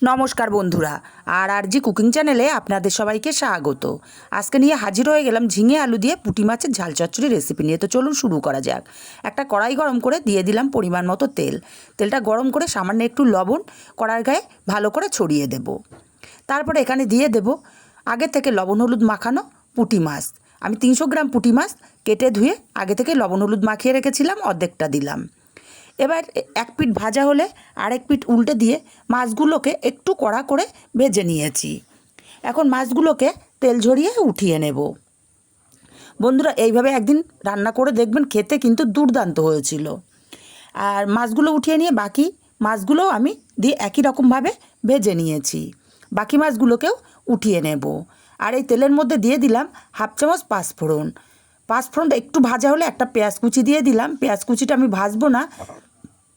নমস্কার বন্ধুরা, RRG cooking চ্যানেলে আপনাদের সবাইকে স্বাগত। আজকে নিয়ে হাজির হয়ে গেলাম ঝিঙে আলু দিয়ে পুঁটি মাছের ঝাল চচ্চড়ি রেসিপি নিয়ে। তো চলুন শুরু করা যাক। একটা কড়াই গরম করে দিয়ে দিলাম পরিমাণ মতো তেল। তেলটা গরম করে সামান্য একটু লবণ কড়ার গায়ে ভালো করে ছড়িয়ে দেব। তারপরে এখানে দিয়ে দেব আগে থেকে লবণ হলুদ মাখানো পুঁটি মাছ। আমি 300 গ্রাম পুঁটি মাছ কেটে ধুয়ে আগে থেকে লবণ হলুদ মাখিয়ে রেখেছিলাম, অর্ধেকটা দিলাম। এবার এক পিঠ ভাজা হলে আরেক পিঠ উল্টে দিয়ে মাছগুলোকে একটু কড়া করে ভেজে নিয়েছি। এখন মাছগুলোকে তেল ঝরিয়ে উঠিয়ে নেব। বন্ধুরা, এইভাবে একদিন রান্না করে দেখবেন, খেতে কিন্তু দুর্দান্ত হয়েছিল। আর মাছগুলো উঠিয়ে নিয়ে বাকি মাছগুলোও আমি দিয়ে একই রকমভাবে ভেজে নিয়েছি। বাকি মাছগুলোকেও উঠিয়ে নেব। আর এই তেলের মধ্যে দিয়ে দিলাম হাফ চামচ পাঁচফোড়ন। পাঁচফোড়নটা একটু ভাজা হলে একটা পেঁয়াজ কুচি দিয়ে দিলাম। পেঁয়াজ কুচিটা আমি ভাজবো না,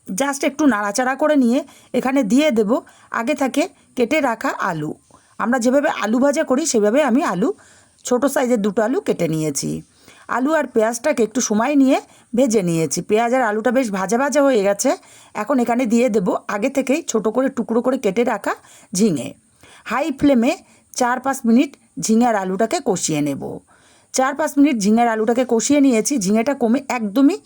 জাস্ট একটু নাড়াচাড়া করে নিয়ে এখানে দিয়ে দেব আগে থেকে কেটে রাখা আলু। আমরা যেভাবে আলু ভাজা করি সেভাবে আমি আলু, ছোট সাইজের দুটো আলু কেটে নিয়েছি। আলু আর পেঁয়াজটাকে একটু সময় নিয়ে ভেজে নিয়েছি। পেঁয়াজ আর আলুটা বেশ ভাজা ভাজা হয়ে গেছে। এখন এখানে দিয়ে দেব আগে থেকেই ছোট করে টুকরো করে কেটে রাখা ঝিঙে। হাই ফ্লেমে 4-5 মিনিট ঝিঙে আর আলুটাকে কষিয়ে নেব। 4-5 মিনিট ঝিঙে আর আলুটাকে কষিয়ে নিয়েছি। ঝিঙেটা কমে একদমই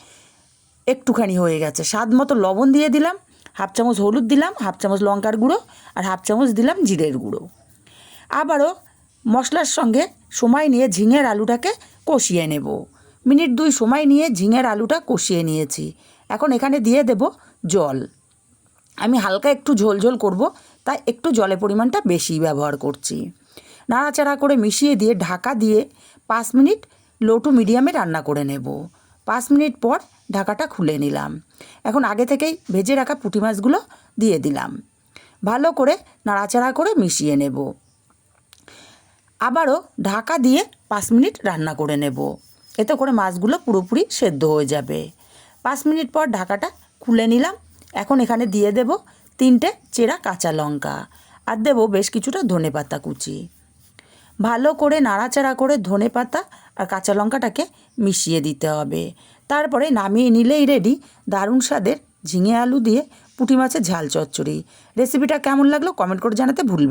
একটুখানি হয়ে গেছে। স্বাদ মতো লবণ দিয়ে দিলাম, হাফ চামচ হলুদ দিলাম, হাফ চামচ লঙ্কার গুঁড়ো আর হাফ চামচ দিলাম জিরের গুঁড়ো। আবারও মশলার সঙ্গে সময় নিয়ে ঝিঙের আলুটাকে কষিয়ে নেব। মিনিট 2 সময় নিয়ে ঝিঙের আলুটা কষিয়ে নিয়েছি। এখন এখানে দিয়ে দেব জল। আমি হালকা একটু ঝোল ঝোল করব, তাই একটু জলের পরিমাণটা বেশি ব্যবহার করছি। নাড়াচাড়া করে মিশিয়ে দিয়ে ঢাকা দিয়ে 5 মিনিট লো টু মিডিয়ামে রান্না করে নেব। 5 মিনিট পর ঢাকাটা খুলে নিলাম। এখন আগে থেকেই ভেজে রাখা পুঁটি মাছগুলো দিয়ে দিলাম। ভালো করে নাড়াচাড়া করে মিশিয়ে নেব। আবারও ঢাকা দিয়ে 5 মিনিট রান্না করে নেব। এতে করে মাছগুলো পুরোপুরি সেদ্ধ হয়ে যাবে। 5 মিনিট পর ঢাকাটা খুলে নিলাম। এখন এখানে দিয়ে দেব 3টে চেরা কাঁচা লঙ্কা আর দেব বেশ কিছুটা ধনেপাতা কুচি। ভালো করে নাড়াচাড়া করে ধনেপাতা আর কাঁচা লঙ্কাটাকে মিশিয়ে দিতে হবে। তারপরে নামিয়ে নিলেই রেডি দারুণ স্বাদের ঝিঙে আলু দিয়ে পুঁটি মাছের ঝাল চচ্চড়ি। রেসিপিটা কেমন লাগলো কমেন্ট করে জানাতে ভুলবেন।